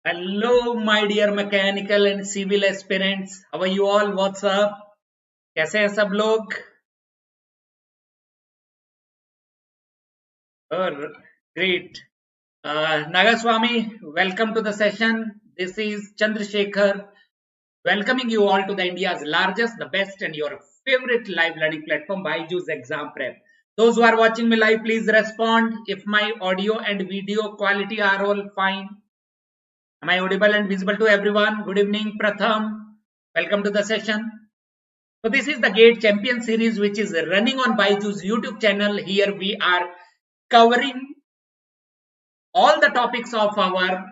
Hello, my dear mechanical and civil aspirants. How are you all? What's up? कैसे हैं सब लोग? Oh, great. Nagaswamy, welcome to the session. This is Chandra Shekhar, welcoming you all to the India's largest, the best, and your favorite live learning platform, BYJU'S Exam Prep. Those who are watching me live, please respond if my audio and video quality are all fine. Am I audible and visible to everyone? Good evening, Pratham. Welcome to the session. So this is the GATE Champion Series, which is running on BYJU'S YouTube channel. Here we are covering all the topics of our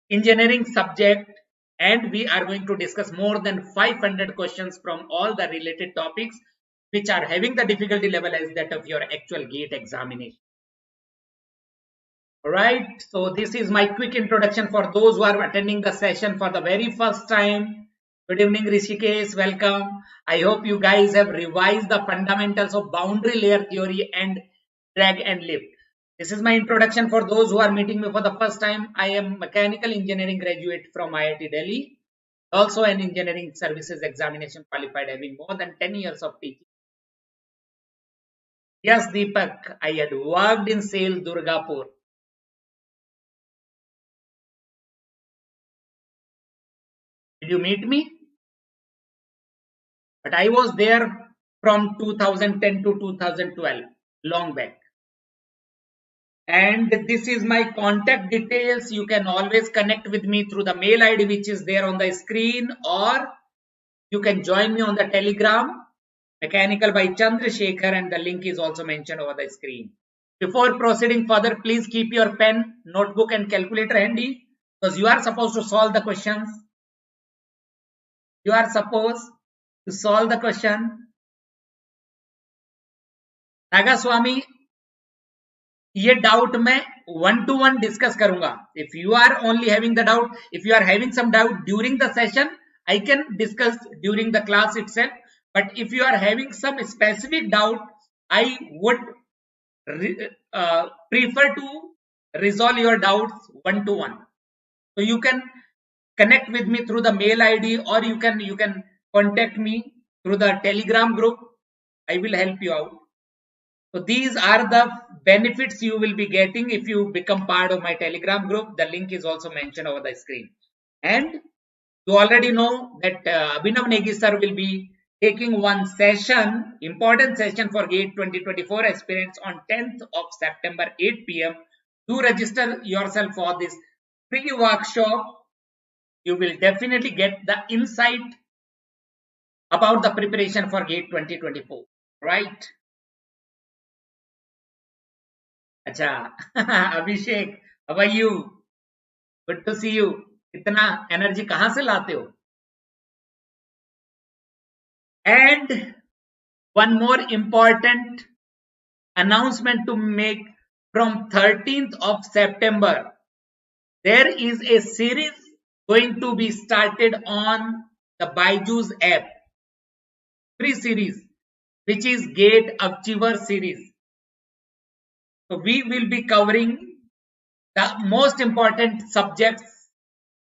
engineering subject, and we are going to discuss more than 500 questions from all the related topics which are having the difficulty level as that of your actual GATE examination. Alright, so this is my quick introduction for those who are attending the session for the very first time. Good evening, Rishikesh, welcome. I hope you guys have revised the fundamentals of boundary layer theory and drag and lift. This is my introduction for those who are meeting me for the first time. I am mechanical engineering graduate from IIT Delhi, also an engineering services examination qualified, having more than 10 years of teaching. Yes, Deepak, I had worked in SAIL Durgapur. Did you meet me? But I was there from 2010 to 2012, long back. And this is my contact details. You can always connect with me through the mail ID which is there on the screen, or you can join me on the Telegram, Mechanical by Chandra Shekhar, and the link is also mentioned over the screen. Before proceeding further, please keep your pen, notebook and calculator handy, because you are supposed to solve the questions. You are supposed to solve the question. Nagaswamy, ये doubt मैं 1-to-1 discuss करूंगा. If you are only having the doubt, if you are having some doubt during the session, I can discuss during the class itself. But if you are having some specific doubt, I would prefer to resolve your doubts 1-to-1. So you can connect with me through the mail ID, or you can contact me through the Telegram group. I will help you out. So these are the benefits you will be getting if you become part of my Telegram group. The link is also mentioned over the screen. And you already know that Abhinav Negi sir will be taking one session, important session for GATE 2024 aspirants on 10th of September, 8 p.m. Do register yourself for this free workshop. You will definitely get the insight about the preparation for GATE 2024, right? Acha, Abhishek, how are you? Good to see you. इतना energy कहां से लाते हो? And one more important announcement to make. From 13th of September, there is a series going to be started on the BYJU'S app. Free series, which is GATE Achiever series. So we will be covering the most important subjects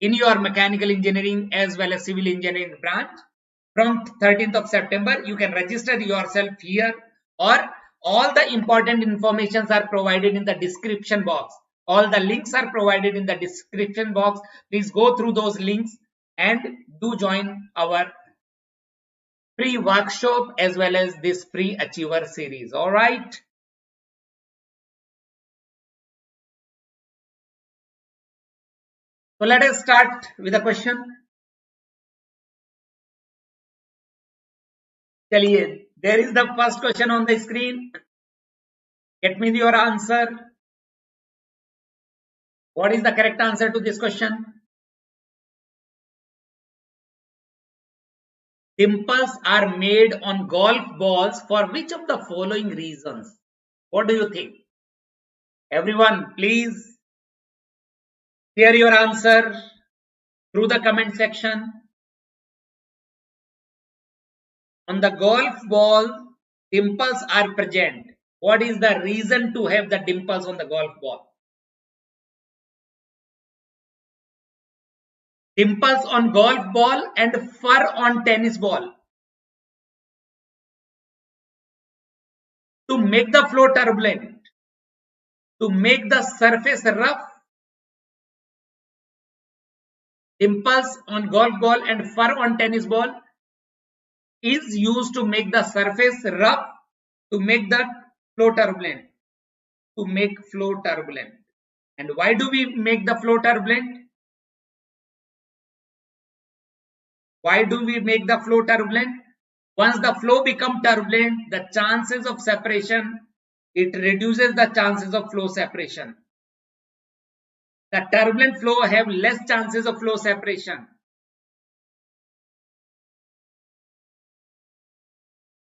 in your mechanical engineering as well as civil engineering branch. From 13th of September, you can register yourself here, or all the important informations are provided in the description box. All the links are provided in the description box. Please go through those links and do join our free workshop as well as this free Achiever series. All right. So let us start with a question. Chaliye, there is the first question on the screen. Get me your answer. What is the correct answer to this question? Dimples are made on golf balls for which of the following reasons? What do you think? Everyone, please share your answer through the comment section. On the golf ball, dimples are present. What is the reason to have the dimples on the golf ball? Dimples on golf ball and fur on tennis ball. To make the flow turbulent, to make the surface rough. Dimples on golf ball and fur on tennis ball is used to make the surface rough, to make the flow turbulent, to make flow turbulent. And why do we make the flow turbulent? Why do we make the flow turbulent? Once the flow becomes turbulent, the chances of separation, it reduces the chances of flow separation. The turbulent flow have less chances of flow separation.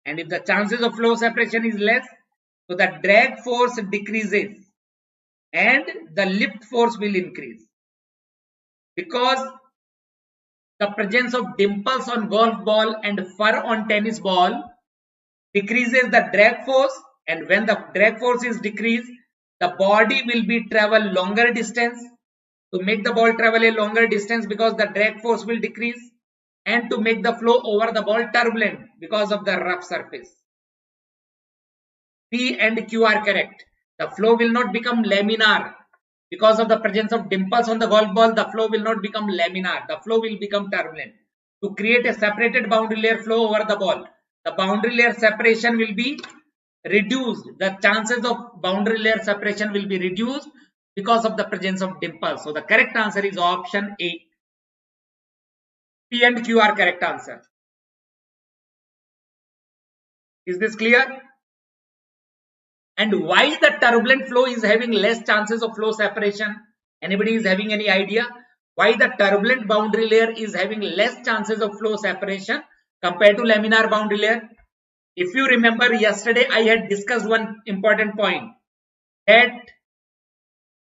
And if the chances of flow separation is less, so the drag force decreases and the lift force will increase. Because the presence of dimples on golf ball and fur on tennis ball decreases the drag force, and when the drag force is decreased, the body will be travel longer distance. To make the ball travel a longer distance, because the drag force will decrease, and to make the flow over the ball turbulent because of the rough surface. P and Q are correct. The flow will not become laminar. Because of the presence of dimples on the golf ball, the flow will not become laminar. The flow will become turbulent. To create a separated boundary layer flow over the ball, the boundary layer separation will be reduced. The chances of boundary layer separation will be reduced because of the presence of dimples. So the correct answer is option A. P and Q are correct answer. Is this clear? And why the turbulent flow is having less chances of flow separation? Anybody is having any idea? Why the turbulent boundary layer is having less chances of flow separation compared to laminar boundary layer? If you remember, yesterday I had discussed one important point, that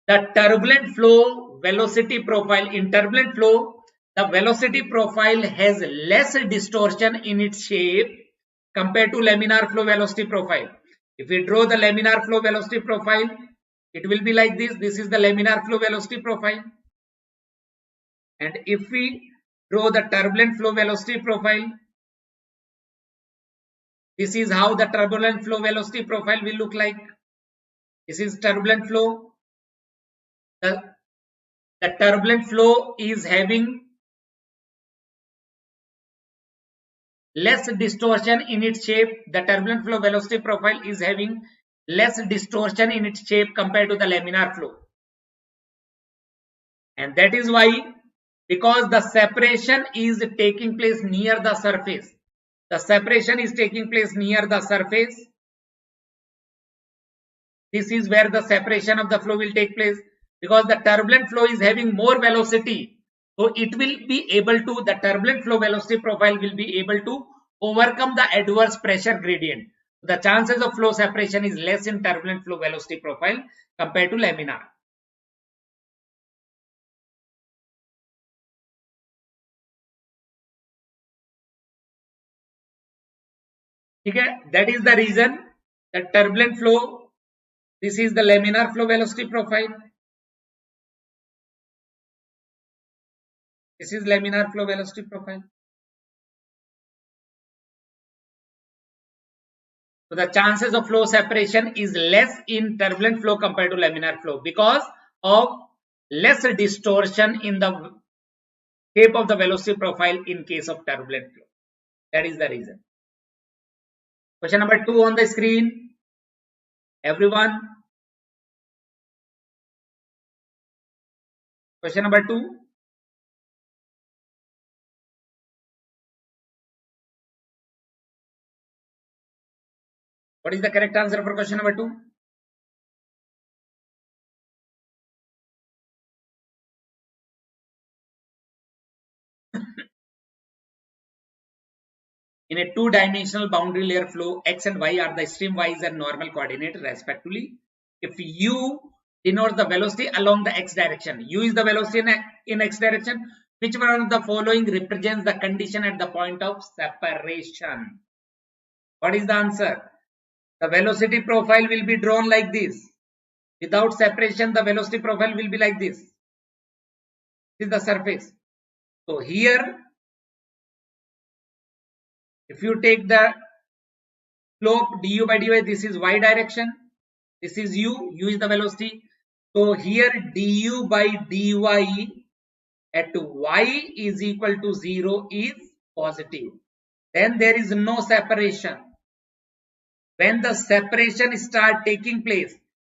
the turbulent flow velocity profile, in turbulent flow, the velocity profile has less distortion in its shape compared to laminar flow velocity profile. If we draw the laminar flow velocity profile, it will be like this. This is the laminar flow velocity profile. And if we draw the turbulent flow velocity profile, this is how the turbulent flow velocity profile will look like. This is turbulent flow. The turbulent flow is having less distortion in its shape. The turbulent flow velocity profile is having less distortion in its shape compared to the laminar flow. And that is why, because the separation is taking place near the surface. The separation is taking place near the surface. This is where the separation of the flow will take place, because the turbulent flow is having more velocity. So it will be able to, the turbulent flow velocity profile will be able to overcome the adverse pressure gradient. The chances of flow separation is less in turbulent flow velocity profile compared to laminar. Okay, that is the reason that turbulent flow, this is the laminar flow velocity profile. This is laminar flow velocity profile. So the chances of flow separation is less in turbulent flow compared to laminar flow because of less distortion in the shape of the velocity profile in case of turbulent flow. That is the reason. Question number 2 on the screen. Everyone. Question number 2. What is the correct answer for question number 2? In a two-dimensional boundary layer flow, x and y are the streamwise and normal coordinate respectively. If u denotes the velocity along the x direction, u is the velocity in x direction, which one of the following represents the condition at the point of separation? What is the answer? the velocity profile will be drawn like this. Without separation, the velocity profile will be like this. This is the surface. So here, if you take the slope du by dy, this is y direction, this is u is the velocity. So here du by dy at y is equal to 0 is positive. Then there is no separation. When the separation start taking place,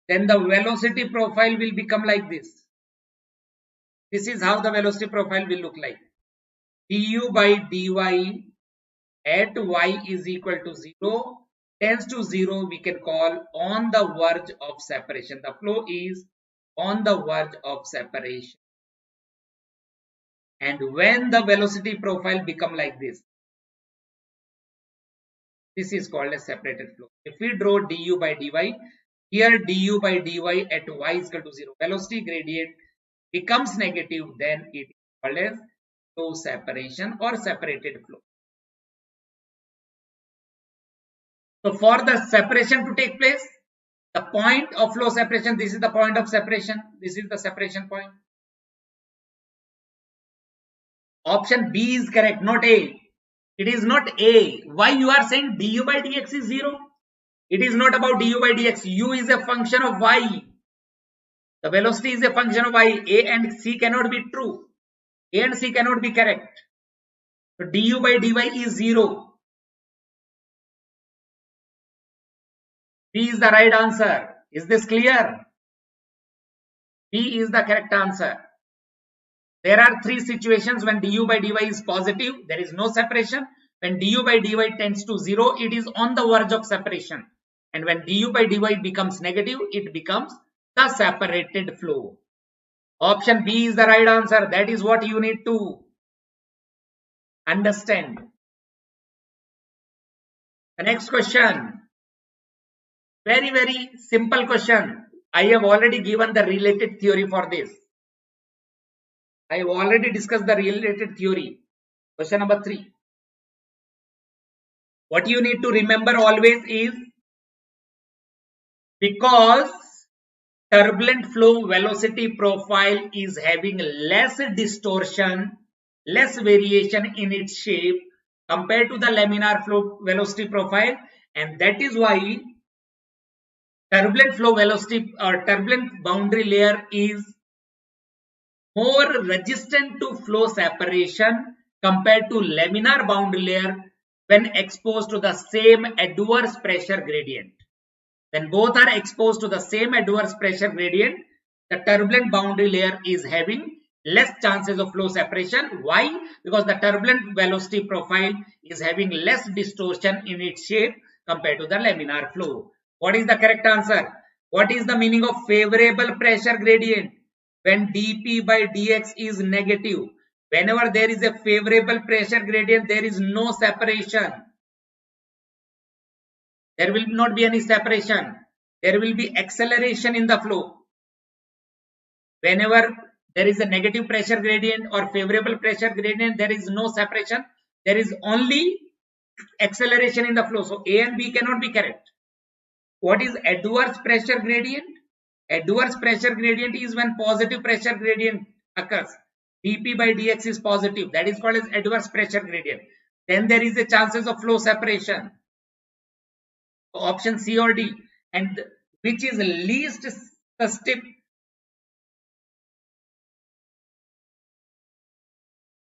then the velocity profile will become like this. This is how the velocity profile will look like. Du by dy at y is equal to 0 tends to 0, we can call on the verge of separation. The flow is on the verge of separation. And when the velocity profile become like this is called a separated flow. If we draw du by dy, here du by dy at y is equal to 0, velocity gradient becomes negative, then it is called as flow separation or separated flow. So for the separation to take place, the point of flow separation, this is the point of separation, this is the separation point. Option B is correct, not A. It is not A. Why you are saying du by dx is 0? It is not about du by dx. U is a function of y. The velocity is a function of y. A and C cannot be true. A and C cannot be correct. So du by dy is 0. B is the right answer. Is this clear? B is the correct answer. There are three situations when du by dy is positive, there is no separation. When du by dy tends to 0, it is on the verge of separation. And when du by dy becomes negative, it becomes the separated flow. Option B is the right answer. That is what you need to understand. The next question. Very, very simple question. I have already given the related theory for this. I have already discussed the related theory. Question number 3. What you need to remember always is, because turbulent flow velocity profile is having less distortion, less variation in its shape compared to the laminar flow velocity profile, and that is why turbulent flow velocity or turbulent boundary layer is more resistant to flow separation compared to laminar boundary layer when exposed to the same adverse pressure gradient. When both are exposed to the same adverse pressure gradient, the turbulent boundary layer is having less chances of flow separation. Why? Because the turbulent velocity profile is having less distortion in its shape compared to the laminar flow. What is the correct answer? What is the meaning of favorable pressure gradient? When dp by dx is negative, whenever there is a favorable pressure gradient, there is no separation. There will not be any separation. There will be acceleration in the flow. Whenever there is a negative pressure gradient or favorable pressure gradient, there is no separation. There is only acceleration in the flow. So A and B cannot be correct. What is adverse pressure gradient? Adverse pressure gradient is when positive pressure gradient occurs. dp by dx is positive. That is called as adverse pressure gradient. Then there is a chances of flow separation. Option C or D. And which is least susceptible?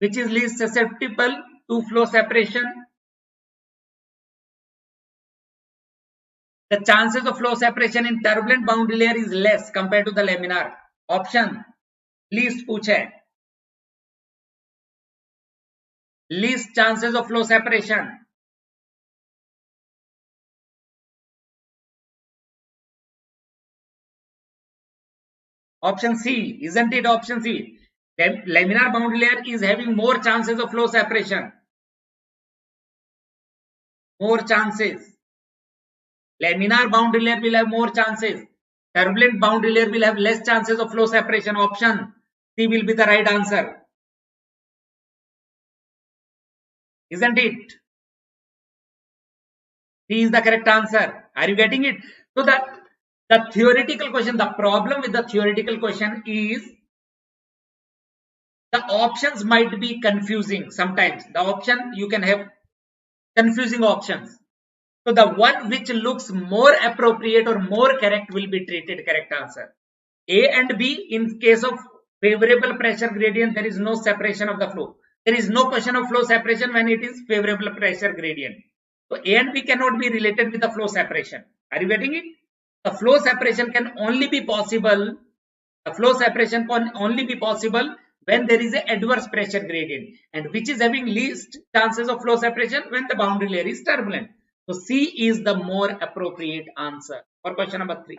Which is least susceptible to flow separation? The chances of flow separation in turbulent boundary layer is less compared to the laminar. Option least पूछे. Least chances of flow separation. Option C, isn't it? Option C. Laminar boundary layer is having more chances of flow separation. More chances. Laminar boundary layer will have more chances. Turbulent boundary layer will have less chances of flow separation. Option C will be the right answer. Isn't it? C is the correct answer. Are you getting it? So the theoretical question, the problem with the theoretical question is the options might be confusing sometimes. The option, you can have confusing options. So the one which looks more appropriate or more correct will be treated correct answer. A and B, in case of favorable pressure gradient, there is no separation of the flow. There is no question of flow separation when it is favorable pressure gradient. So A and B cannot be related with the flow separation. Are you getting it? The flow separation can only be possible. The flow separation can only be possible when there is an adverse pressure gradient, and which is having least chances of flow separation when the boundary layer is turbulent. So C is the more appropriate answer for question number 3.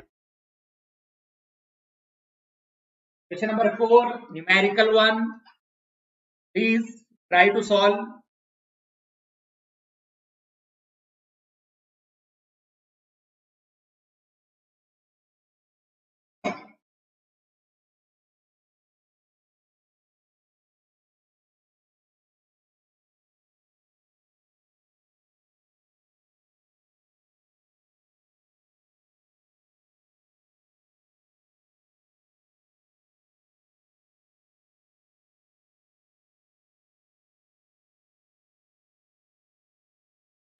Question number 4, numerical one. Please try to solve.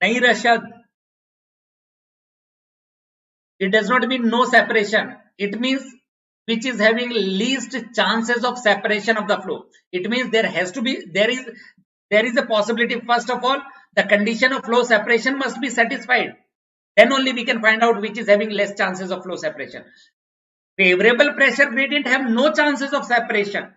Nahi Rashad, it does not mean no separation. It means which is having least chances of separation of the flow. It means there has to be, there is a possibility. First of all, the condition of flow separation must be satisfied. Then only we can find out which is having less chances of flow separation. Favorable pressure gradient have no chances of separation,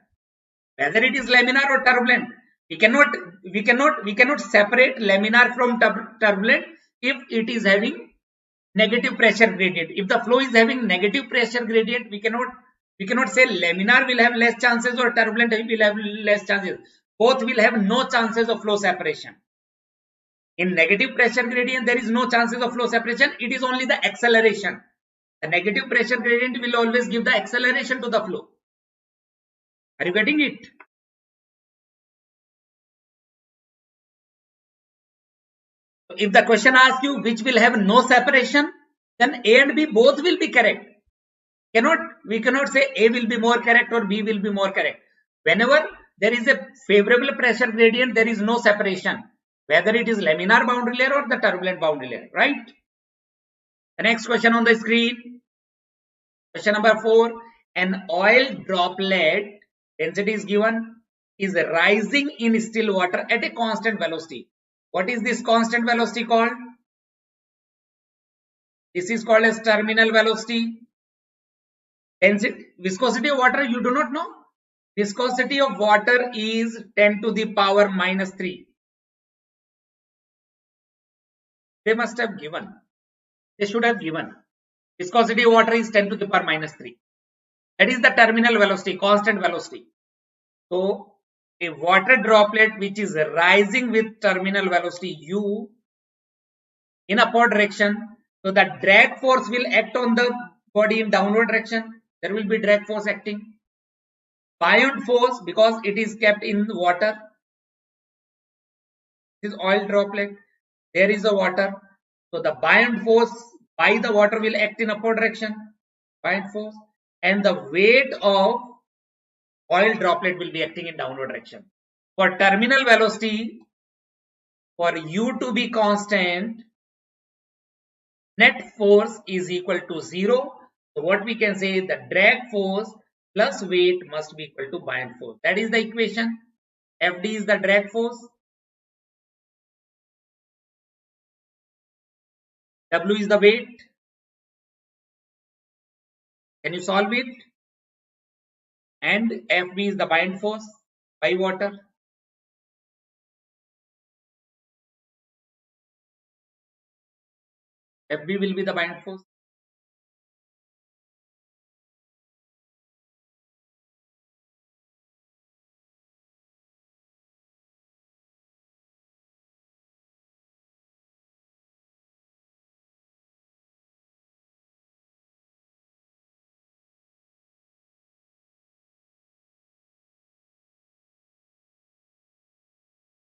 whether it is laminar or turbulent. We cannot separate laminar from turbulent if it is having negative pressure gradient. If the flow is having negative pressure gradient, we cannot say laminar will have less chances or turbulent will have less chances. Both will have no chances of flow separation. In negative pressure gradient, there is no chances of flow separation. It is only the acceleration. The negative pressure gradient will always give the acceleration to the flow. Are you getting it? If the question asks you which will have no separation, then A and B both will be correct. We cannot say A will be more correct or B will be more correct. Whenever there is a favorable pressure gradient, there is no separation, whether it is laminar boundary layer or the turbulent boundary layer, right? The next question on the screen, question number 4, an oil droplet density is given, is rising in still water at a constant velocity. What is this constant velocity called? This is called as terminal velocity. Density, viscosity of water, you do not know. Viscosity of water is 10 to the power minus 3. They must have given. They should have given. Viscosity of water is 10 to the power minus 3. That is the terminal velocity, constant velocity. So a water droplet which is rising with terminal velocity u in upward direction, so the drag force will act on the body in downward direction. There will be drag force acting. Buoyant force, because it is kept in water. This oil droplet, there is a water, so the buoyant force by the water will act in upward direction, buoyant force, and the weight of oil droplet will be acting in downward direction. For terminal velocity, for u to be constant, net force is equal to 0. So what we can say, the drag force plus weight must be equal to buoyant force. That is the equation. Fd is the drag force, W is the weight. Can you solve it? And Fb is the buoyant force by water. Fb will be the buoyant force.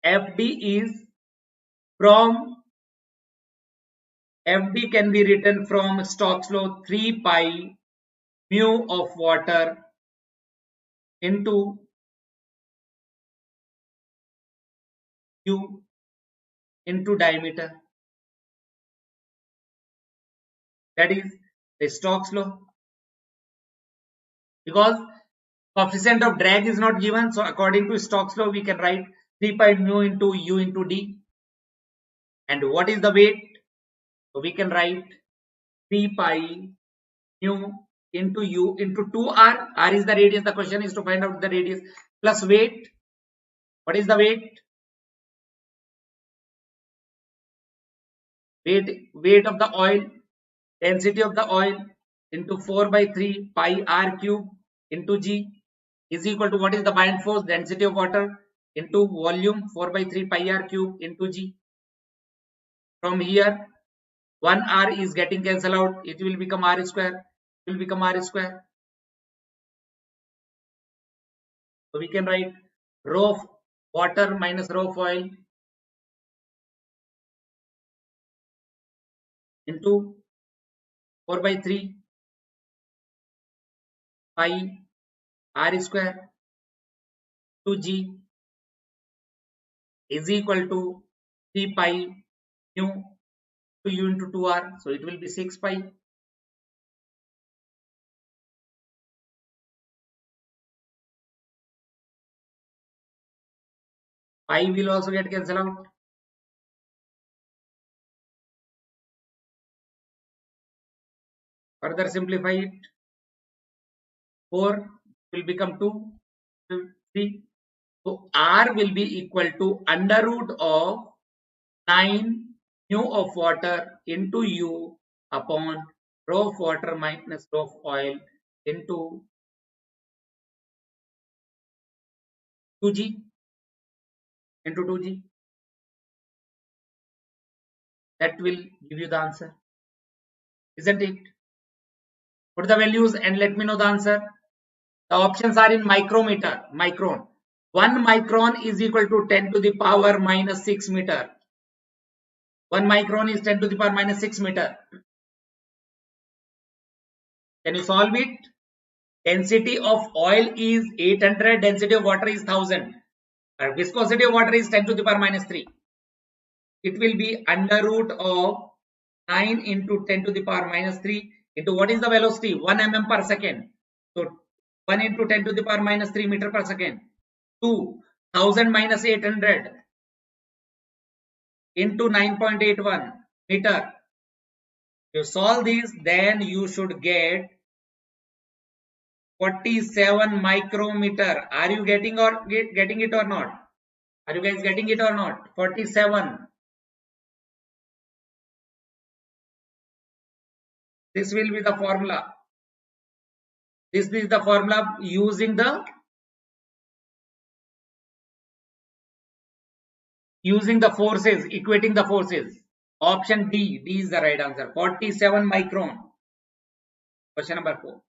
Fd is from FD can be written from Stokes law 3 pi mu of water into U into diameter. That is the Stokes law. Because coefficient of drag is not given, so according to Stokes law, we can write 3 pi mu into U into D. And what is the weight? So we can write 3 pi mu into U into 2R. R is the radius. The question is to find out the radius plus weight. What is the weight? Weight of the oil, density of the oil into 4 by 3 pi R cube into G is equal to what is the buoyant force? Density of water into volume 4 by 3 pi R cube into G. From here, 1 R is getting cancelled out. It will become R square. It will become R square. So we can write rho of water minus rho of oil into 4 by 3 pi R square to G is equal to 3 pi mu to U into 2R. So it will be 6 pi. Pi will also get cancelled out. Further simplify it. 4 will become 2, 3. So R will be equal to under root of 9 mu of water into U upon rho of water minus rho of oil into 2G into 2G. That will give you the answer, isn't it? Put the values and let me know the answer. The options are in micrometer, micron. 1 micron is equal to 10 to the power minus 6 meter. 1 micron is 10 to the power minus 6 meter. Can you solve it? Density of oil is 800, density of water is 1000. Viscosity of water is 10 to the power minus 3. It will be under root of 9 into 10 to the power minus 3 into what is the velocity? 1 mm per second. So 1 into 10 to the power minus 3 meter per second. 2, 1000 minus 800 into 9.81 meter. You solve this, then you should get 47 micrometer. Are you getting it or not? Are you guys getting it or not? 47. This will be the formula. This is the formula using the forces, equating the forces. Option D. D is the right answer. 47 micron. Question number 4.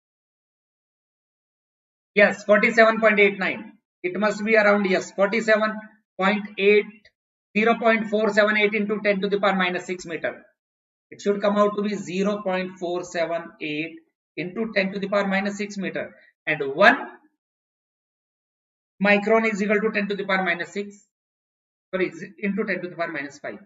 Yes, 47.89. It must be around, yes, 47.8, 0.478 into 10 to the power minus 6 meter. It should come out to be 0.478 into 10 to the power minus 6 meter. And 1 micron is equal to 10 to the power minus 6. Sorry, into 10 to the power minus 5.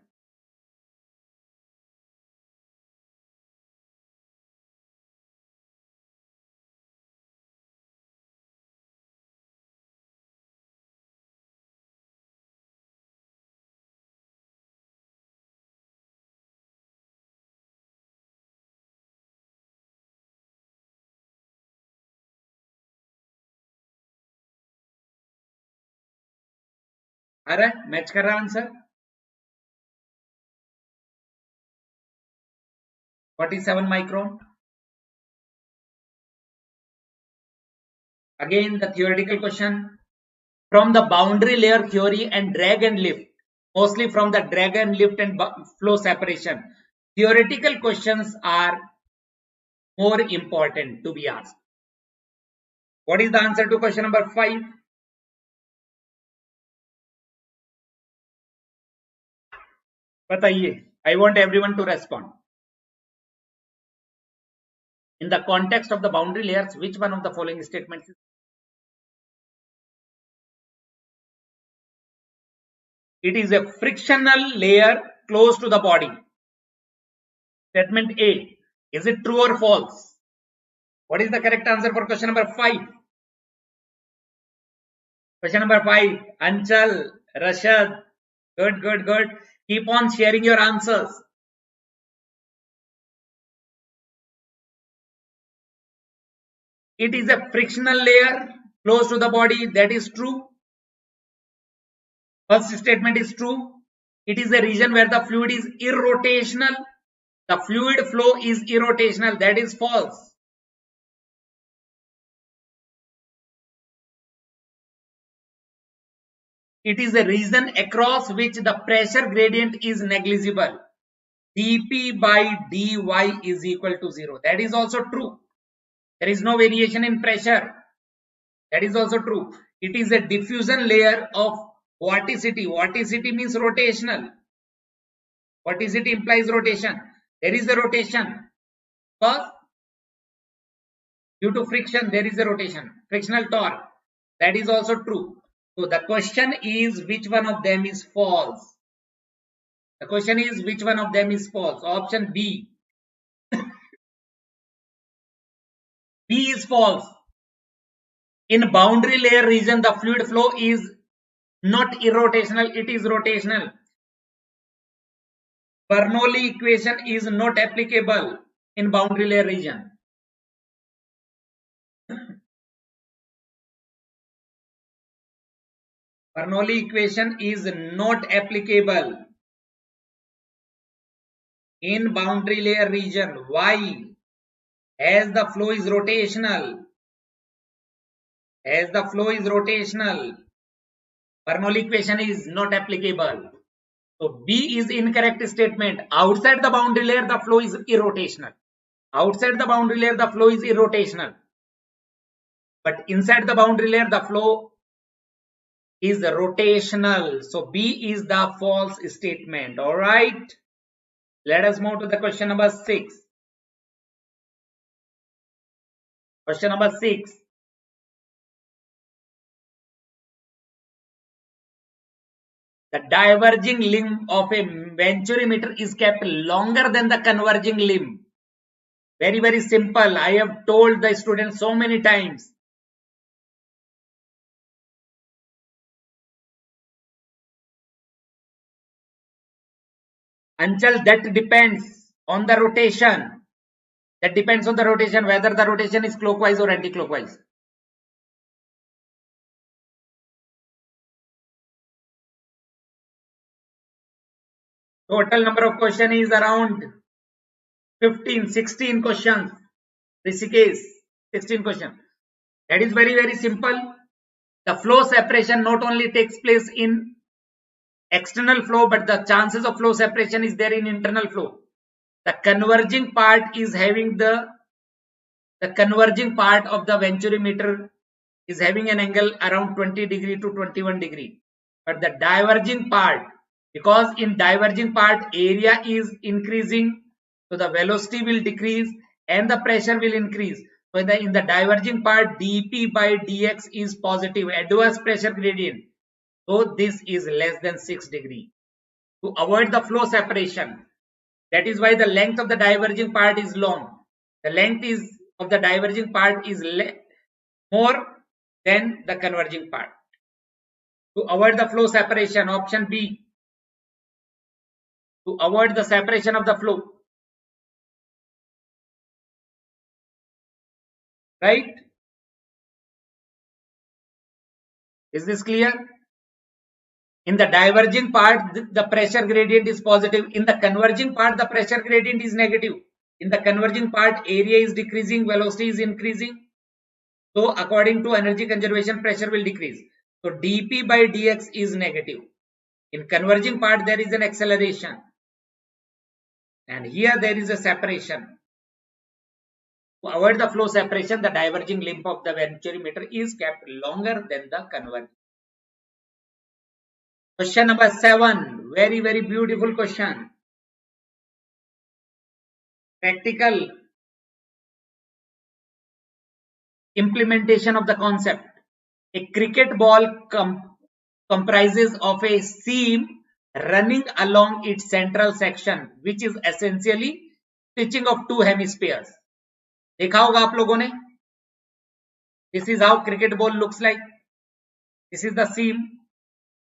आ रहा है match कर रहा answer 47 micron. Again the theoretical question from the boundary layer theory and drag and lift, mostly from the drag and lift and flow separation. Theoretical questions are more important to be asked. What is the answer to question number 5? बताइए. I want everyone to respond. In the context of the boundary layers, which one of the following statements is? It is a frictional layer close to the body. Statement A. Is it true or false? What is the correct answer for question number 5? Question number 5. Anchal, Rashad. Good, good, good. Keep on sharing your answers. It is a frictional layer close to the body. That is true. First statement is true. It is a region where the fluid is irrotational. The fluid flow is irrotational. That is false. It is a region across which the pressure gradient is negligible. dP by dy is equal to 0. That is also true. There is no variation in pressure. That is also true. It is a diffusion layer of vorticity. Vorticity means rotational. Vorticity implies rotation. There is a rotation. Because due to friction, there is a rotation. Frictional torque. That is also true. So the question is which one of them is false? The question is which one of them is false? Option B. B is false. In boundary layer region, the fluid flow is not irrotational, it is rotational. Bernoulli equation is not applicable in boundary layer region. Bernoulli equation is not applicable in boundary layer region. Why? As the flow is rotational. As the flow is rotational, Bernoulli equation is not applicable. So B is incorrect statement. Outside the boundary layer, the flow is irrotational. Outside the boundary layer, the flow is irrotational. But inside the boundary layer, the flow is rotational. So B is the false statement. Alright. Let us move to the question number 6. Question number 6. The diverging limb of a Venturi meter is kept longer than the converging limb. Very, very simple. I have told the students so many times. Until that depends on the rotation. That depends on the rotation, whether the rotation is clockwise or anti-clockwise. Total number of questions is around 15, 16 questions. Rishikesh, 16 questions. That is very, very simple. The flow separation not only takes place in external flow, but the chances of flow separation is there in internal flow. The converging part is having the converging part of the Venturi meter is having an angle around 20 degree to 21 degree. But the diverging part, because in diverging part area is increasing, so the velocity will decrease and the pressure will increase. So in the diverging part, dP by dx is positive, adverse pressure gradient. So this is less than 6 degree. To avoid the flow separation, that is why the length of the diverging part is long. The length of the diverging part is more than the converging part. To avoid the flow separation, option B. To avoid the separation of the flow. Right? Is this clear? In the diverging part, the pressure gradient is positive. In the converging part, the pressure gradient is negative. In the converging part, area is decreasing, velocity is increasing. So according to energy conservation, pressure will decrease. So dP by dx is negative. In converging part, there is an acceleration. And here there is a separation. To avoid the flow separation, the diverging limb of the Venturi meter is kept longer than the converging. Question number 7. Very, very beautiful question. Practical. implementation of the concept. A cricket ball comprises of a seam running along its central section, which is essentially stitching of two hemispheres. देखा होगा आप लोगों ने. This is how cricket ball looks like. This is the seam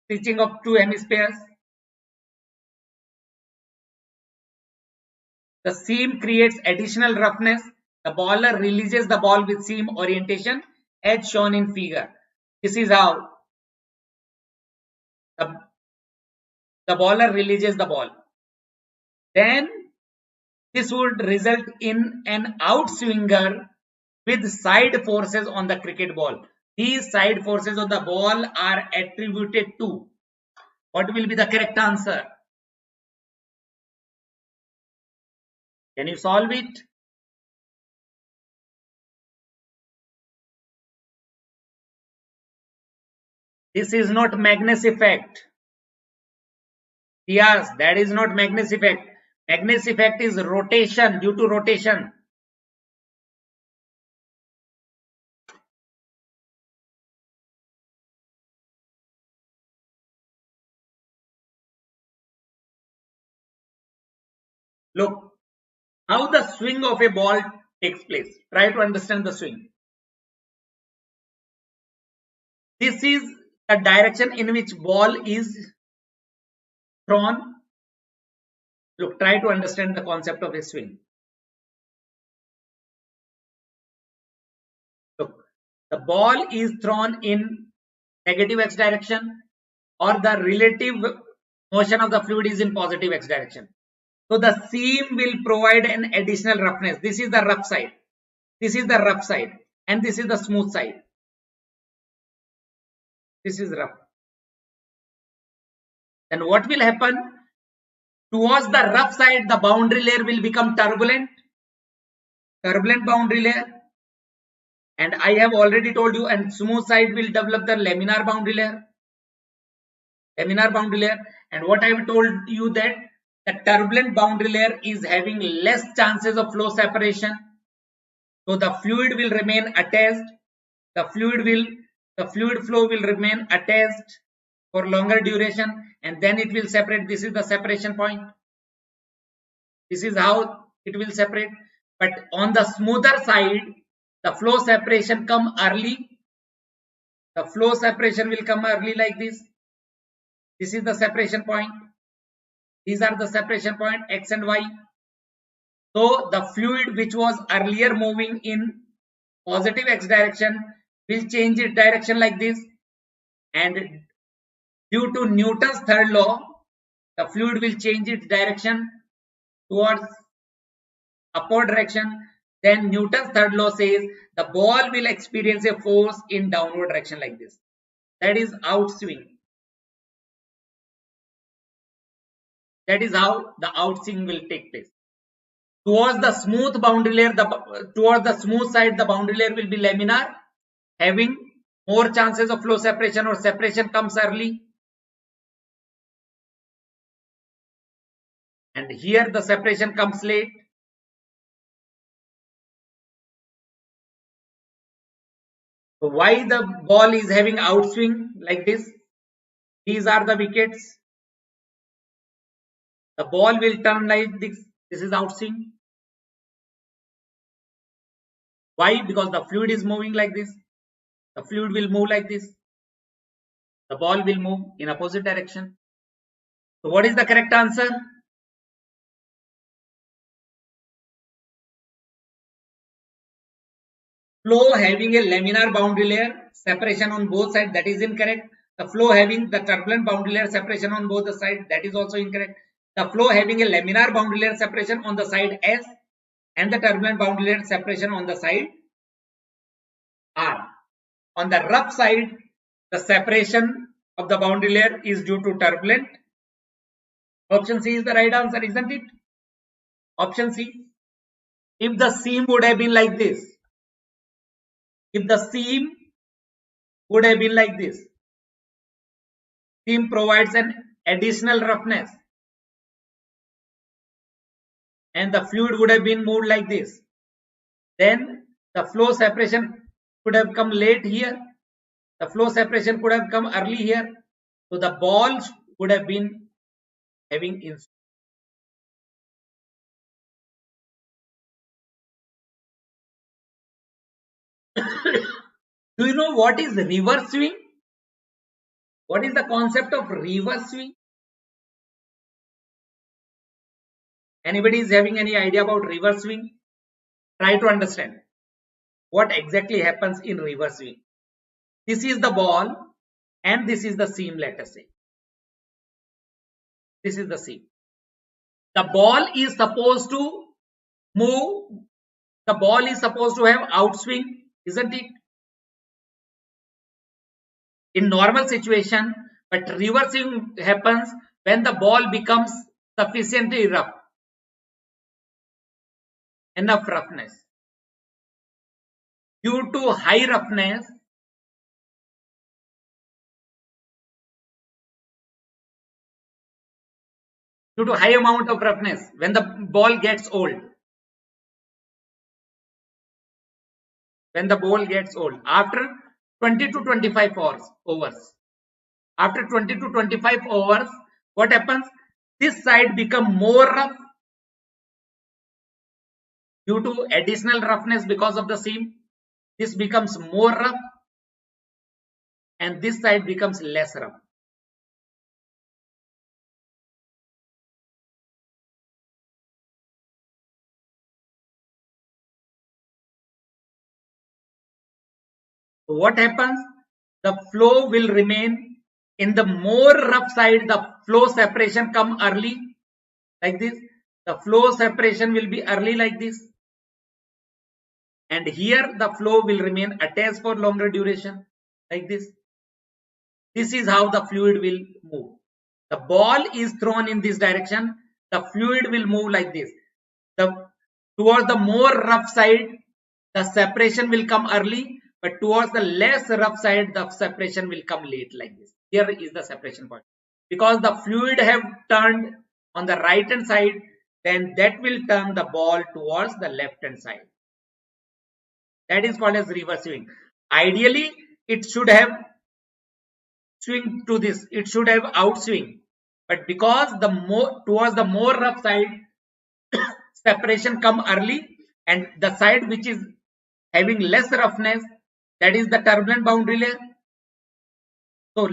stitching of two hemispheres. The seam creates additional roughness. The bowler releases the ball with seam orientation as shown in figure. This is how the bowler releases the ball. Then this would result in an outswinger with side forces on the cricket ball. These side forces on the ball are attributed to. What will be the correct answer? Can you solve it? This is not Magnus effect. Yes, that is not Magnus effect. Magnus effect is rotation, due to rotation. Look how the swing of a ball takes place. Try to understand the swing. This is the direction in which ball is thrown. Look, try to understand the concept of a swing. Look, the ball is thrown in negative x direction, or the relative motion of the fluid is in positive x direction. So the seam will provide an additional roughness. This is the rough side. This is the rough side. And this is the smooth side. This is rough. Then what will happen? Towards the rough side, the boundary layer will become turbulent. Turbulent boundary layer. And I have already told you, and smooth side will develop the laminar boundary layer. Laminar boundary layer. And what I have told you that the turbulent boundary layer is having less chances of flow separation. So the fluid will remain attached. The fluid flow will remain attached for longer duration, and then it will separate. This is the separation point. This is how it will separate. But on the smoother side, the flow separation come early. The flow separation will come early like this. This is the separation point. These are the separation point X and Y. So the fluid which was earlier moving in positive X direction will change its direction like this. And due to Newton's third law, the fluid will change its direction towards upward direction. Then Newton's third law says the ball will experience a force in downward direction like this. That is outswing. That is how the outswing will take place. Towards the smooth boundary layer, towards the smooth side, the boundary layer will be laminar, having more chances of flow separation, or separation comes early. And here the separation comes late. So why the ball is having outswing like this? These are the wickets. The ball will turn like this. This is outswing. Why? Because the fluid is moving like this. The fluid will move like this. The ball will move in opposite direction. So what is the correct answer? Flow having a laminar boundary layer, separation on both sides, that is incorrect. The flow having the turbulent boundary layer, separation on both the sides, that is also incorrect. The flow having a laminar boundary layer, separation on the side S, and the turbulent boundary layer, separation on the side R. On the rough side, the separation of the boundary layer is due to turbulent. Option C is the right answer, isn't it? Option C. If the seam would have been like this, if the seam would have been like this, seam provides an additional roughness, and the fluid would have been moved like this, then the flow separation could have come late here. The flow separation could have come early here. So the ball would have been having in. Do you know what is reverse swing? What is the concept of reverse swing? Anybody is having any idea about reverse swing? Try to understand what exactly happens in reverse swing. This is the ball and this is the seam, let us say. This is the seam. The ball is supposed to move. The ball is supposed to have outswing, isn't it? In normal situation, but reversing happens when the ball becomes sufficiently rough, enough roughness. Due to high roughness, due to high amount of roughness, when the ball gets old, after 20 to 25 overs, after 20 to 25 overs, what happens? This side become more rough due to additional roughness because of the seam. This becomes more rough and this side becomes less rough. So what happens? The flow will remain in the more rough side. The flow separation come early like this. The flow separation will be early like this. And here the flow will remain attached for longer duration like this. This is how the fluid will move. The ball is thrown in this direction. The fluid will move like this. Towards the more rough side, the separation will come early, but towards the less rough side, the separation will come late like this. Here is the separation point. Because the fluid have turned on the right hand side, then that will turn the ball towards the left hand side. That is called as reverse swing. Ideally, it should have swing to this. It should have outswing. But because towards the more rough side, separation come early, and the side which is having less roughness, that is the turbulent boundary layer. So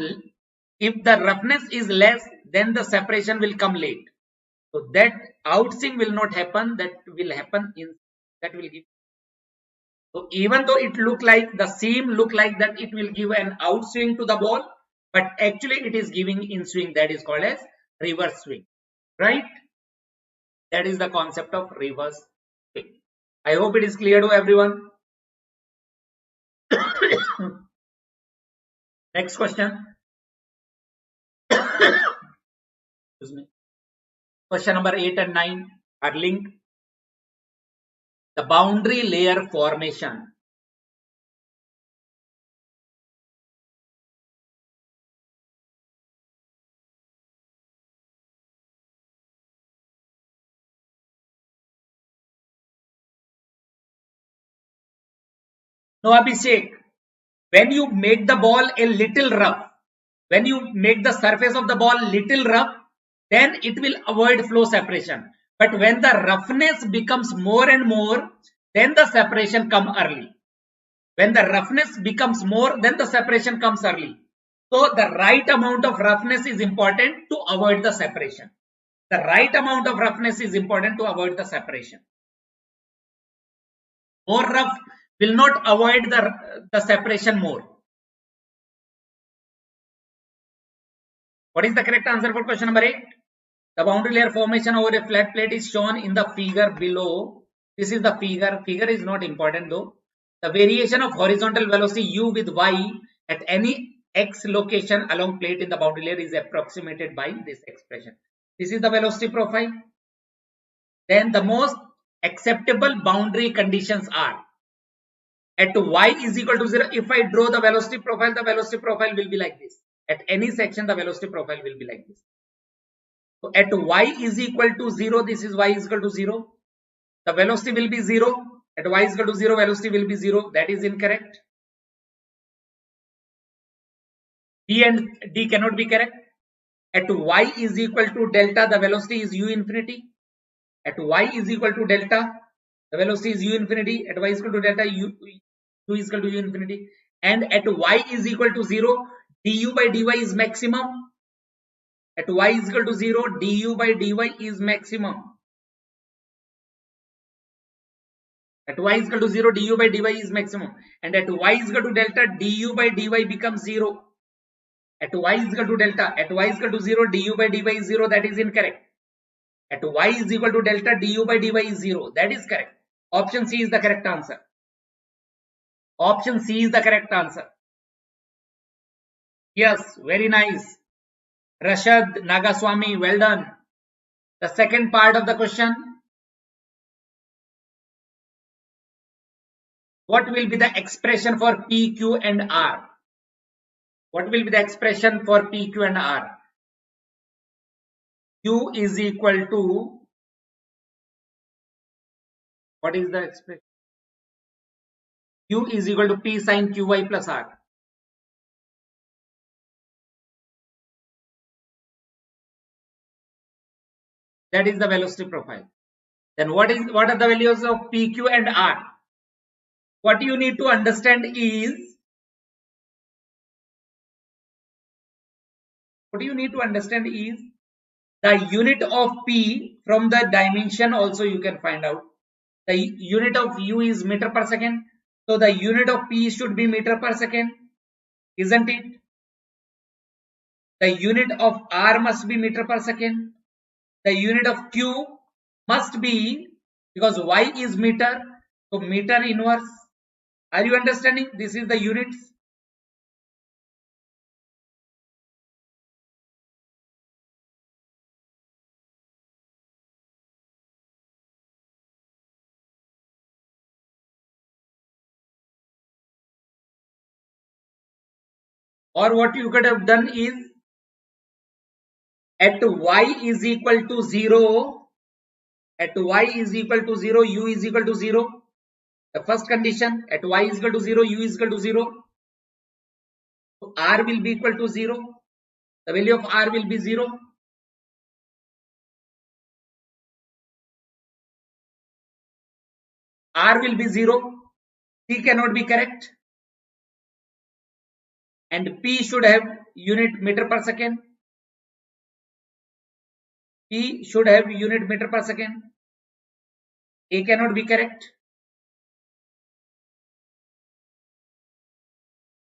if the roughness is less, then the separation will come late. So that outswing will not happen. That will happen in that will give. So even though it look like the seam look like that it will give an outswing to the ball, but actually it is giving in swing. That is called as reverse swing, right? That is the concept of reverse swing. I hope it is clear to everyone. Next question. Excuse me. Question number 8 and 9 are linked. The boundary layer formation. No, Abhishek, when you make the ball a little rough, when you make the surface of the ball little rough, then it will avoid flow separation. But when the roughness becomes more and more, then the separation comes early. When the roughness becomes more, then the separation comes early. So the right amount of roughness is important to avoid the separation. The right amount of roughness is important to avoid the separation. More rough will not avoid the separation more. What is the correct answer for question number 8? The boundary layer formation over a flat plate is shown in the figure below. This is the figure. Figure is not important though. The variation of horizontal velocity u with y at any x location along plate in the boundary layer is approximated by this expression. This is the velocity profile. Then the most acceptable boundary conditions are at y is equal to 0. If I draw the velocity profile will be like this. At any section, the velocity profile will be like this. So at y is equal to 0, this is y is equal to 0. The velocity will be 0. At y is equal to 0, velocity will be 0. That is incorrect. D and D cannot be correct. At y is equal to delta, the velocity is u infinity. At y is equal to delta, the velocity is u infinity. At y is equal to delta, u is equal to u infinity. And at y is equal to 0, du by dy is maximum. At y is equal to 0, du by dy is maximum. At y is equal to 0, du by dy is maximum. And at y is equal to delta, du by dy becomes 0. At y is equal to delta, at y is equal to 0, du by dy is 0. That is incorrect. At y is equal to delta, du by dy is 0. That is correct. Option C is the correct answer. Option C is the correct answer. Yes, very nice. Rashad Nagaswamy, well done. The second part of the question. What will be the expression for P, Q and R? What will be the expression for P, Q and R? Q is equal to, what is the expression? Q is equal to P sin Qy plus R. That is the velocity profile. Then what are the values of P, Q and R? What you need to understand is, the unit of P from the dimension also you can find out. The unit of U is meter per second. So the unit of P should be meter per second, isn't it? The unit of R must be meter per second. The unit of Q must be, because Y is meter, so meter inverse. Are you understanding? This is the units. Or what you could have done is, at Y is equal to 0, at Y is equal to 0, U is equal to 0. The first condition, at Y is equal to 0, U is equal to 0. So R will be equal to 0. The value of R will be 0. R will be 0. C cannot be correct. And P should have unit meter per second. P should have unit meter per second. A cannot be correct.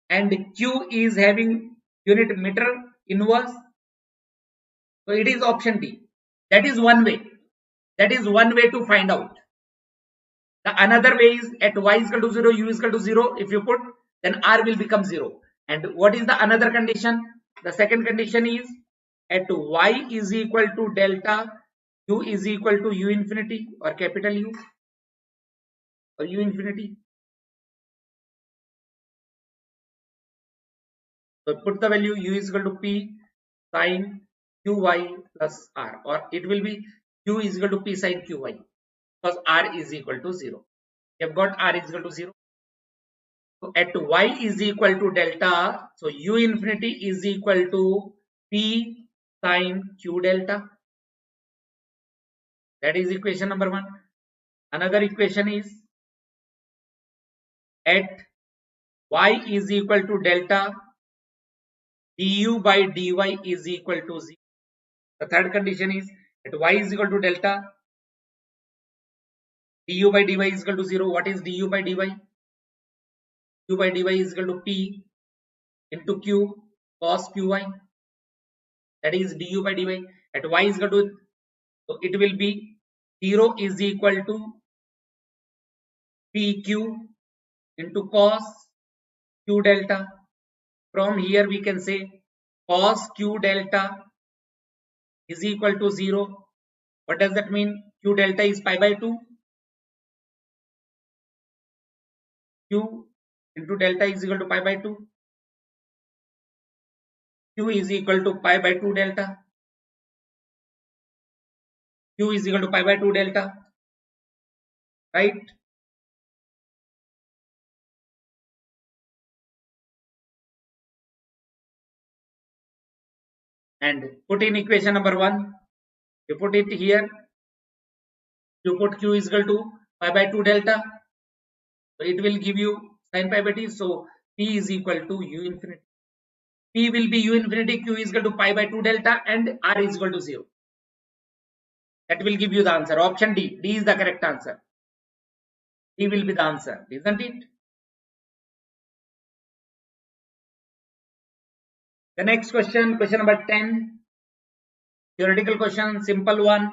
And Q is having unit meter inverse. So it is option D. That is one way. That is one way to find out. The another way is, at Y is equal to 0, U is equal to 0. If you put, then R will become 0. And what is the another condition? The second condition is, at Y is equal to delta, U is equal to U infinity or capital U or U infinity. So put the value U is equal to P sin Qy plus R, or it will be Q is equal to P sin Qy, because R is equal to 0. We have got R is equal to 0. So at Y is equal to delta, so U infinity is equal to P sin Q delta. That is equation number 1. Another equation is, at Y is equal to delta, du by dy is equal to 0. The third condition is, at Y is equal to delta, du by dy is equal to 0. What is du by dy? Du by dy is equal to P into Q cos Qy. That is du by dy. At Y is equal to, so it will be 0 is equal to PQ into cos Q delta. From here we can say cos Q delta is equal to 0. What does that mean? Q delta is pi by 2. Q into delta is equal to pi by 2. Q is equal to pi by 2 delta. Q is equal to pi by 2 delta. Right? and put in equation number 1. You put it here. You put q is equal to pi by 2 delta. So it will give you sin pi by t. So p is equal to u infinity. P will be u infinity, q is equal to pi by 2 delta, and r is equal to 0. That will give you the answer. Option D. D is the correct answer. D will be the answer, isn't it? The next question, question number 10. Theoretical question, simple one.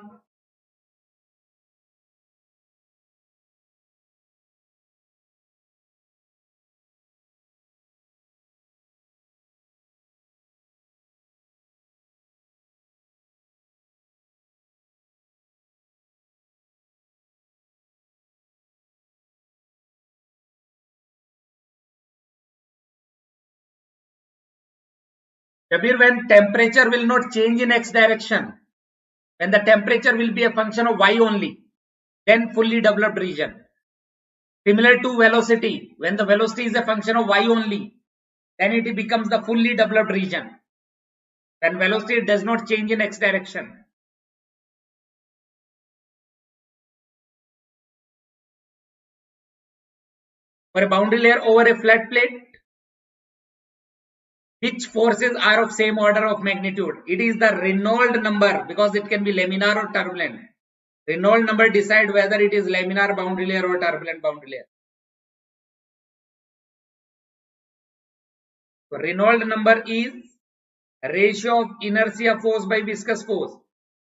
Jabir, when temperature will not change in x direction, when the temperature will be a function of y only, then fully developed region. Similar to velocity, when the velocity is a function of y only, then it becomes the fully developed region. When velocity does not change in x direction. For a boundary layer over a flat plate, which forces are of same order of magnitude? It is the Reynolds number, because it can be laminar or turbulent. Reynolds number decide whether it is laminar boundary layer or turbulent boundary layer. So Reynolds number is ratio of inertia force by viscous force.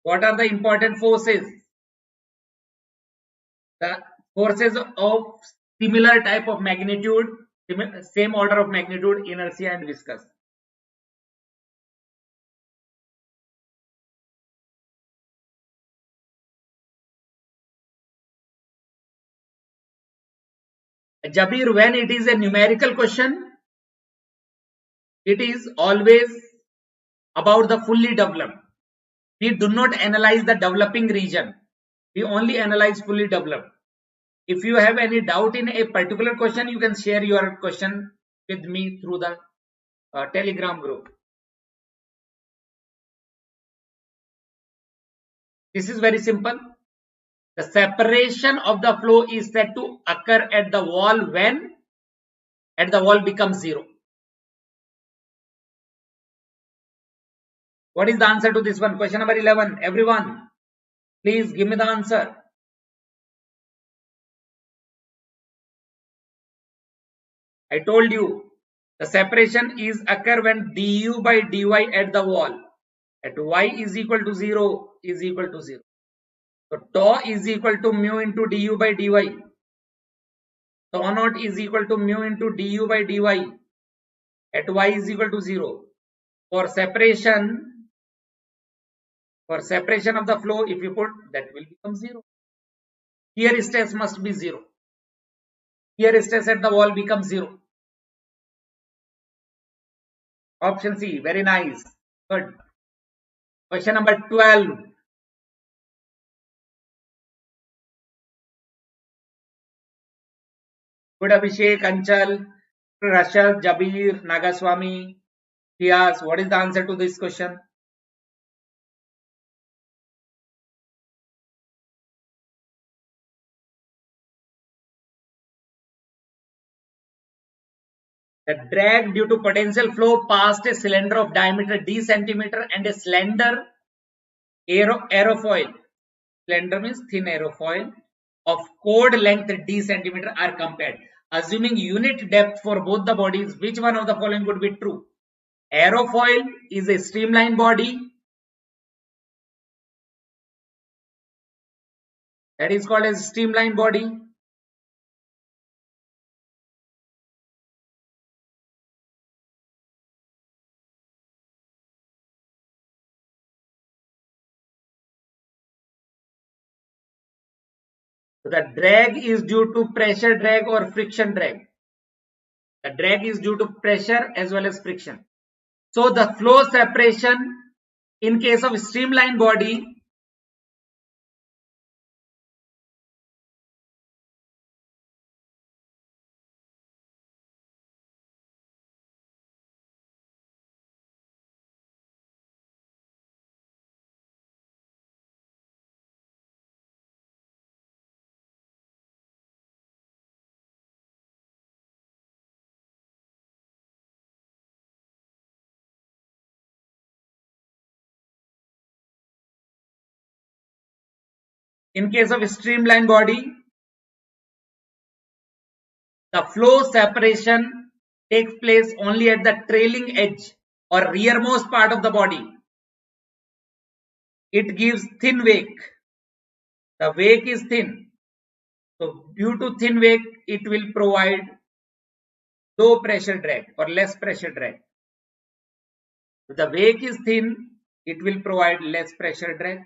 What are the important forces? The forces of similar type of magnitude, same order of magnitude, inertia and viscous. Jabir, when it is a numerical question, it is always about the fully developed. We do not analyze the developing region. We only analyze fully developed. If you have any doubt in a particular question, you can share your question with me through the Telegram group. This is very simple. The separation of the flow is said to occur at the wall when at the wall becomes 0. What is the answer to this one? Question number 11. Everyone, please give me the answer. I told you the separation is occur when du by dy at the wall at y is equal to 0 is equal to 0. So tau is equal to mu into du by dy. Tau naught is equal to mu into du by dy at y is equal to 0. For separation of the flow, if you put, that will become 0. Here stress must be 0. Here stress at the wall becomes 0. Option C, very nice. Good. Question number 12. Good, Abhishek, Anchal, Rashad, Jabir, Nagaswamy, Pias. What is the answer to this question? The drag due to potential flow past a cylinder of diameter d centimeter and a slender aerofoil. Slender means thin aerofoil of chord length d centimeter are compared. Assuming unit depth for both the bodies, which one of the following would be true? Aerofoil is a streamlined body. That is called as streamlined body. So the drag is due to pressure drag or friction drag. The drag is due to pressure as well as friction. So the flow separation in case of streamlined body In case of a streamlined body, the flow separation takes place only at the trailing edge or rearmost part of the body. It gives thin wake. The wake is thin. So due to thin wake, it will provide low pressure drag or less pressure drag. If the wake is thin, it will provide less pressure drag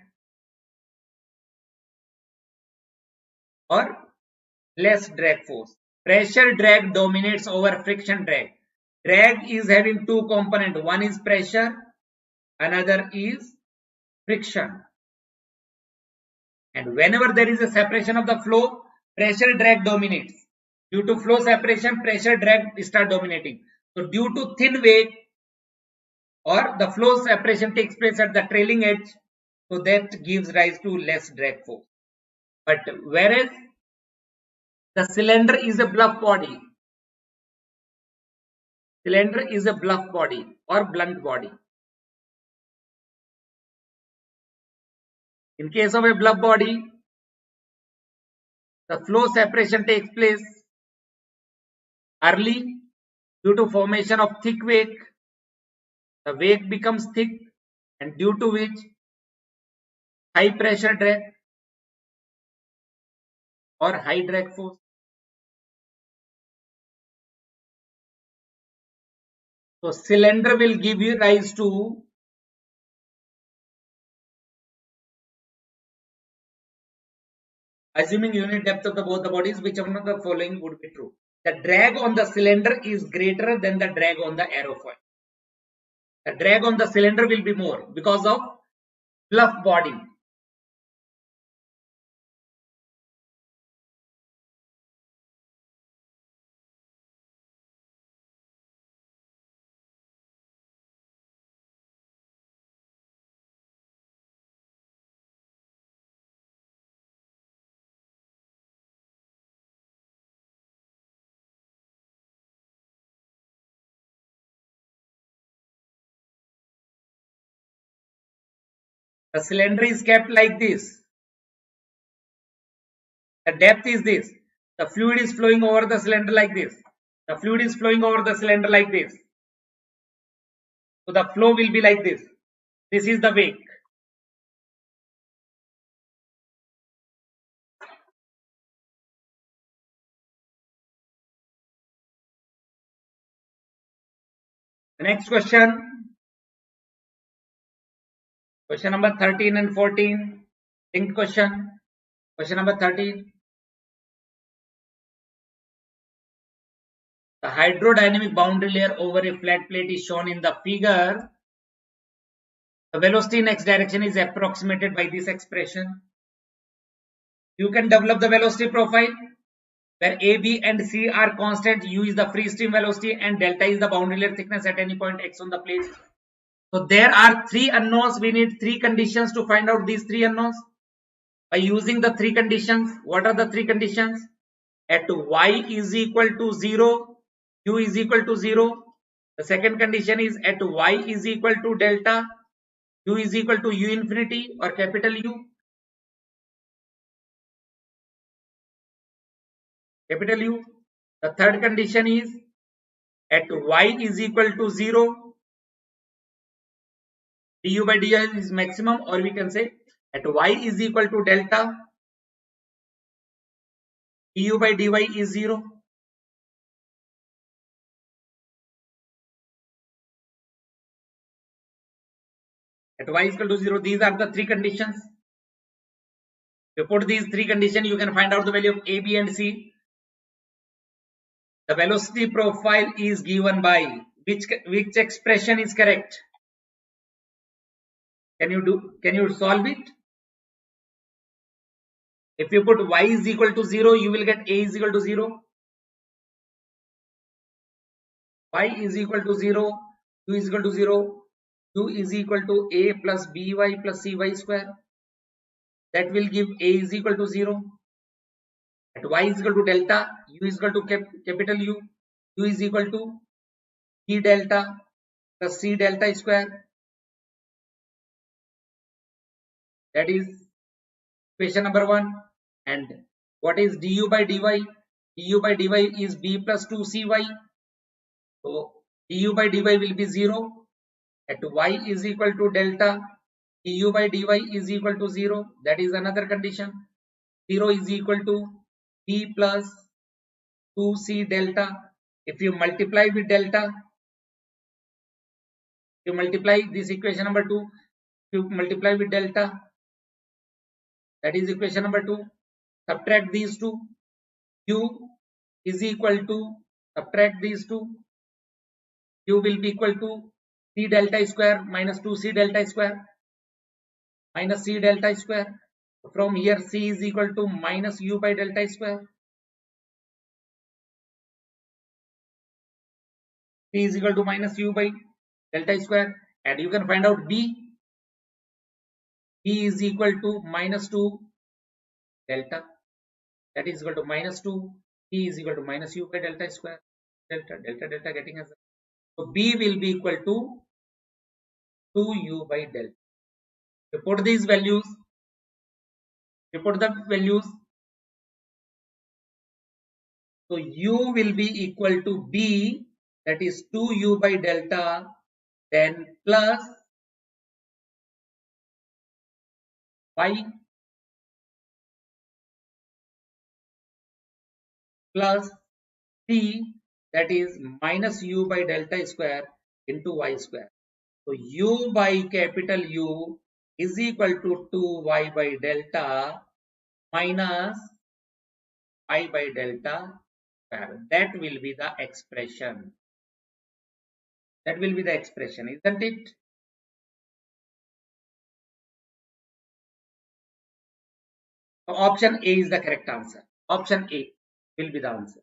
or less drag force. Pressure drag dominates over friction drag. Drag is having two components. One is pressure, another is friction. And whenever there is a separation of the flow, pressure drag dominates. Due to flow separation, pressure drag start dominating. So due to thin wake or the flow separation takes place at the trailing edge, so that gives rise to less drag force. But whereas the cylinder is a bluff body, or blunt body. In case of a bluff body, the flow separation takes place early due to formation of thick wake. The wake becomes thick, and due to which high pressure drag or high drag force. So cylinder will give you rise to assuming unit depth of both the bodies, which one of the following would be true? The drag on the cylinder is greater than the drag on the aerofoil. The drag on the cylinder will be more because of bluff body. The cylinder is kept like this. The depth is this. The fluid is flowing over the cylinder like this. The fluid is flowing over the cylinder like this. So the flow will be like this. This is the wake. The next question. Question number 13 and 14. Linked question. Question number 13. The hydrodynamic boundary layer over a flat plate is shown in the figure. The velocity in x direction is approximated by this expression. You can develop the velocity profile where A, B and C are constant, U is the free stream velocity and delta is the boundary layer thickness at any point x on the plate. So there are three unknowns. We need three conditions to find out these three unknowns. By using the three conditions, what are the three conditions? At y is equal to 0, u is equal to 0. The second condition is at y is equal to delta, u is equal to u infinity or capital U. Capital U. The third condition is at y is equal to 0, du by dy is maximum, or we can say at y is equal to delta, du by dy is 0. At y is equal to 0, these are the three conditions. If you put these three conditions, you can find out the value of A, B and C. The velocity profile is given by which expression is correct? Can you solve it? If you put y is equal to 0, you will get A is equal to 0. Y is equal to 0, u is equal to 0, u is equal to A plus by plus cy square. That will give A is equal to 0. At y is equal to delta, u is equal to capital U, u is equal to B delta plus C delta square. That is equation number 1. And what is du by dy? Du by dy is b plus 2cy. So du by dy will be 0. At y is equal to delta, du by dy is equal to 0. That is another condition. 0 is equal to b plus 2c delta. If you multiply with delta, you multiply this equation number 2, you multiply with delta, that is equation number 2. Subtract these two, u is equal to, subtract these two, u will be equal to c delta square minus 2c delta square minus c delta square. From here c is equal to minus u by delta square. C is equal to minus u by delta square, and you can find out b. B is equal to minus 2 delta, that is equal to minus 2. P is equal to minus u by delta square. Delta getting as, so B will be equal to 2u by delta. You put these values, you put the values, so u will be equal to B, that is 2u by delta, then plus y plus c, that is minus u by delta square into y square. So u by capital U is equal to 2y by delta minus y by delta square. That will be the expression. That will be the expression, isn't it? So option A is the correct answer. Option A will be the answer.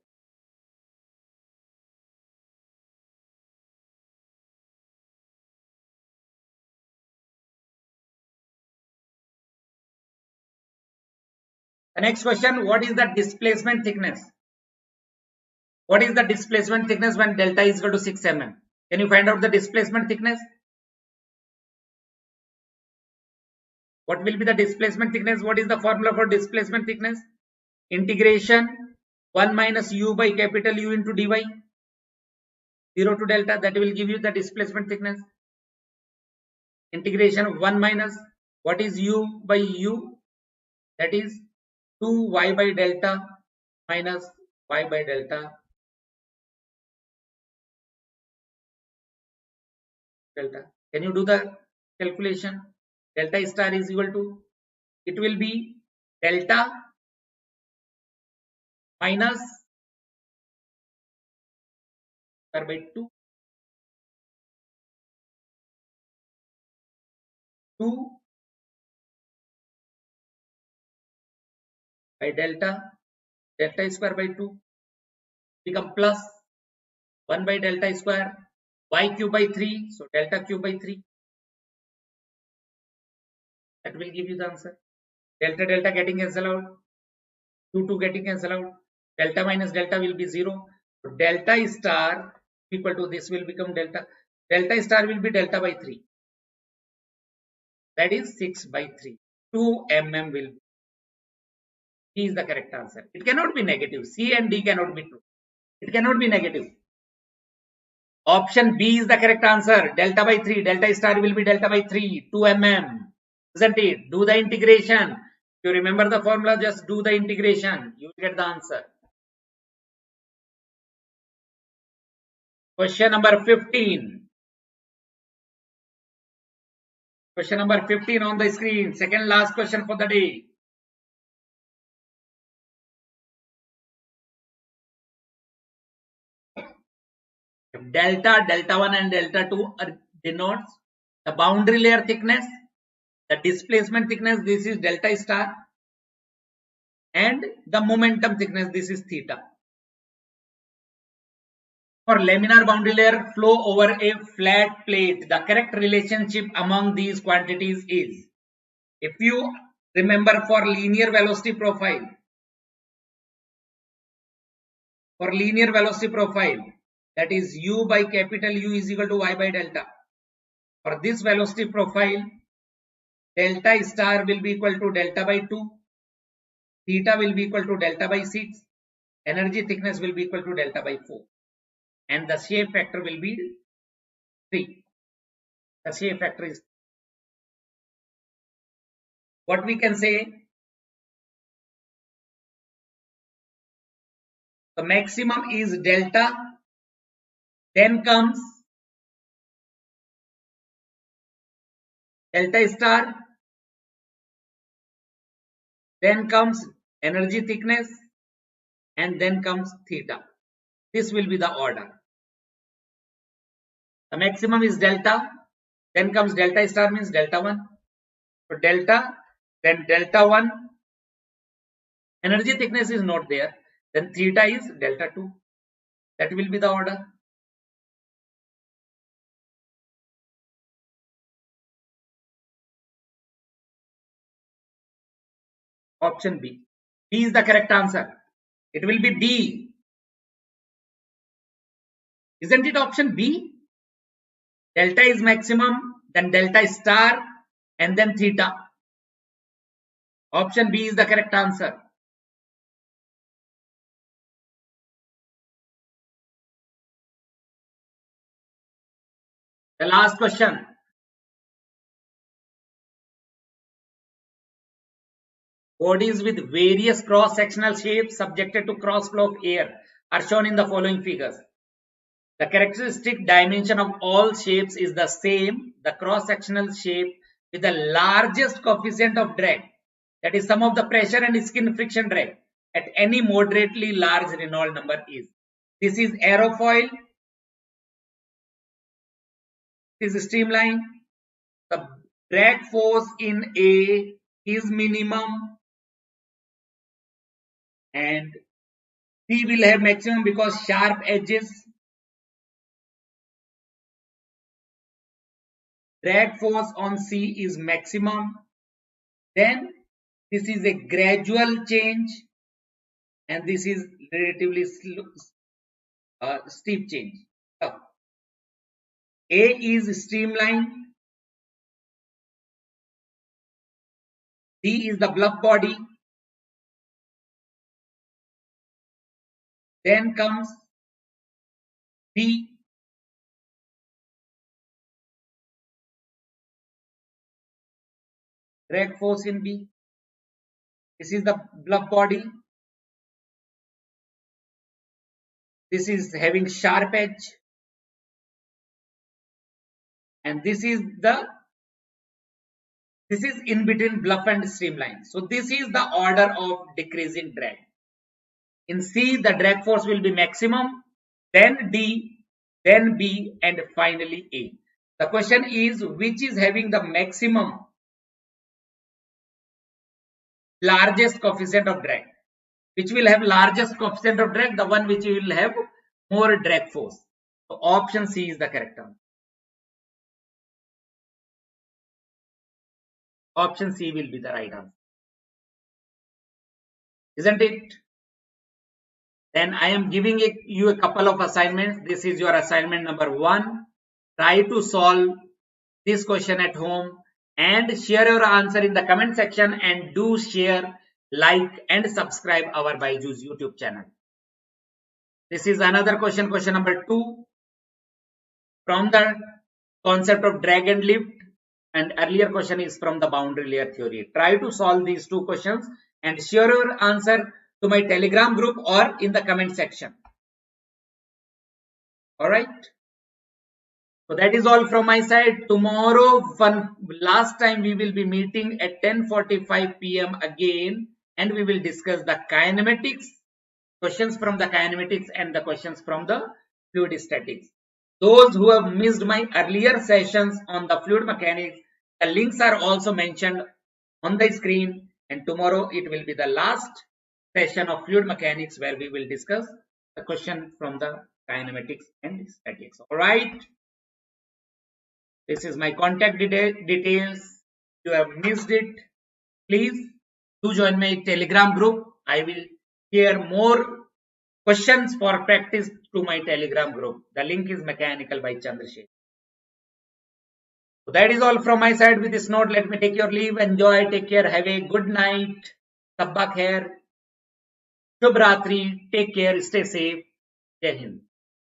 The next question, what is the displacement thickness? What is the displacement thickness when delta is equal to 6 mm? Can you find out the displacement thickness? What will be the displacement thickness? What is the formula for displacement thickness? Integration 1 minus u by capital U into dy, 0 to delta, that will give you the displacement thickness. Integration 1 minus, what is u by u? That is 2y by delta minus y by delta. Can you do the calculation? Delta star is equal to, it will be delta minus square by 2 by delta square by 2 become plus 1 by delta square y cube by 3, so delta cube by 3. That will give you the answer. Delta getting cancelled out, 2 getting cancelled out, delta minus delta will be 0. So delta star equal to, this will become delta star will be delta by 3, that is 6 by 3. 2 mm will be. D is the correct answer. It cannot be negative. C and D cannot be true. It cannot be negative. Option B is the correct answer. Delta by 3. Delta star will be delta by 3. 2 mm. Isn't it? Do the integration. If you remember the formula, just do the integration. You will get the answer. Question number 15. Question number 15 on the screen. Second last question for the day. If delta 1 and delta 2 denotes the boundary layer thickness, the displacement thickness, this is delta star, and the momentum thickness, this is theta. For laminar boundary layer flow over a flat plate, the correct relationship among these quantities is, if you remember for linear velocity profile, that is u by capital U is equal to y by delta. For this velocity profile, delta star will be equal to delta by 2 theta will be equal to delta by 6, energy thickness will be equal to delta by 4, and the shape factor will be 3. The shape factor is what we can say. The maximum is delta, then comes delta star, then comes energy thickness, and then comes theta. This will be the order. The maximum is delta, then comes delta star, means delta 1. So delta, then delta 1, energy thickness is not there, then theta is delta 2. That will be the order. Option B. B is the correct answer. It will be B. Isn't it option B? Delta is maximum, then delta star, and then theta. Option B is the correct answer. The last question. Bodies with various cross-sectional shapes subjected to cross flow of air are shown in the following figures. The characteristic dimension of all shapes is the same. The cross-sectional shape with the largest coefficient of drag, that is sum of the pressure and skin friction drag at any moderately large Reynolds number is. This is aerofoil. This is streamline. The drag force in A is minimum, and C will have maximum because sharp edges. Drag force on C is maximum. Then this is a gradual change, and this is relatively steep change. A is streamline. D is the bluff body. Then comes B. Drag force in B. This is the bluff body. This is having sharp edge. And this is in between bluff and streamline. So this is the order of decreasing drag. In C, the drag force will be maximum, then D, then B, and finally A. The question is, which is having the maximum largest coefficient of drag? Which will have largest coefficient of drag? The one which will have more drag force. So option C is the correct answer. Option C will be the right answer. Isn't it? Then I am giving you a couple of assignments. This is your assignment number 1. Try to solve this question at home and share your answer in the comment section, and do share, like, and subscribe our BYJU'S YouTube channel. This is another question, question number 2, from the concept of drag and lift, and earlier question is from the boundary layer theory. Try to solve these 2 questions and share your answer to my Telegram group or in the comment section. Alright. So that is all from my side. Tomorrow, one last time, we will be meeting at 10:45 p.m. again, and we will discuss the kinematics, questions from the kinematics and the questions from the fluid statics. Those who have missed my earlier sessions on the fluid mechanics, the links are also mentioned on the screen, and tomorrow it will be the last session of fluid mechanics where we will discuss the question from the kinematics and statics. Alright. This is my contact details. If you have missed it, please do join my Telegram group. I will share more questions for practice to my Telegram group. The link is Mechanical by Chandra Shekhar. So that is all from my side. With this note, let me take your leave. Enjoy, take care, have a good night. Tabba khair. Shubh Ratri. Take care. Stay safe. Jai Hind.